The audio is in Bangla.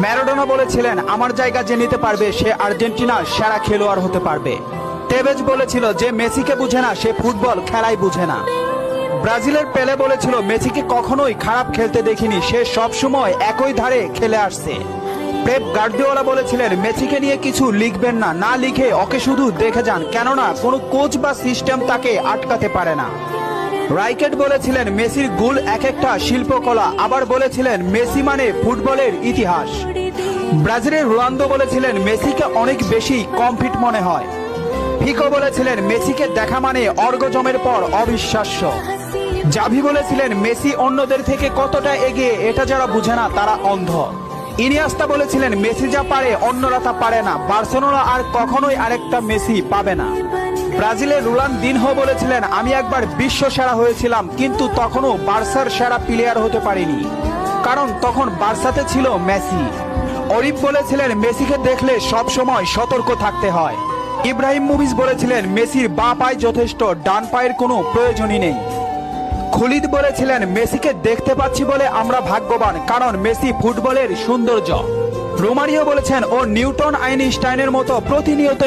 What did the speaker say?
ম্যারাডোনা বলেছিলেন আমার জায়গা যে নিতে পারবে সে আর্জেন্টিনার সেরা খেলোয়াড় হতে পারবে। টেভেজ বলেছিল যে মেসিকে বুঝে না সে ফুটবল খেলাই বুঝে না। ব্রাজিলের পেলে বলেছিল মেসিকে কখনোই খারাপ খেলতে দেখিনি, সে সব সময় একই ধারে খেলে আসছে। পেপ গার্দিওলা বলেছিলেন মেসিকে নিয়ে কিছু লিখবেন না, না লিখে ওকে শুধু দেখে যান, কেননা কোনো কোচ বা সিস্টেম তাকে আটকাতে পারে না। রাইকেট বলেছিলেন মেসির গোল এক একটা শিল্পকলা, আবার বলেছিলেন মেসি মানে ফুটবলের ইতিহাস। ব্রাজিলের রোনালদো বলেছিলেন মেসিকে অনেক বেশি কমফিট মনে হয়। ফিকো বলেছিলেন মেসিকে দেখা মানে অর্গজমের পর অবিশ্বাস্য। জাভি বলেছিলেন মেসি অন্যদের থেকে কতটা এগিয়ে এটা যারা বুঝে না তারা অন্ধ। ইনিয়েস্তা বলেছিলেন মেসি যা পারে অন্যরা তা পারে না, বার্সেলোনা আর কখনোই আরেকটা মেসি পাবে না। ব্রাজিলের রোনালদিনহো বলেছিলেন আমি একবার বিশ্ব সেরা হয়েছিলাম, কিন্তু তখনও বার্সার সেরা প্লেয়ার হতে পারিনি, কারণ তখন বার্সাতে ছিল মেসি। অরিফ বলেছিলেন মেসিকে দেখলে সব সময় সতর্ক থাকতে হয়। ইব্রাহিম মুভিজ বলেছিলেন মেসির বাঁ পায়ে যথেষ্ট, ডান পায়ের কোনো প্রয়োজনই নেই। খুলিদ বলেছিলেন মেসিকে দেখতে পাচ্ছি বলে আমরা ভাগ্যবান, কারণ মেসি ফুটবলের সৌন্দর্য। রোমারিও বলেছেন ও নিউটন আইনস্টাইনের মতো প্রতিনিয়ত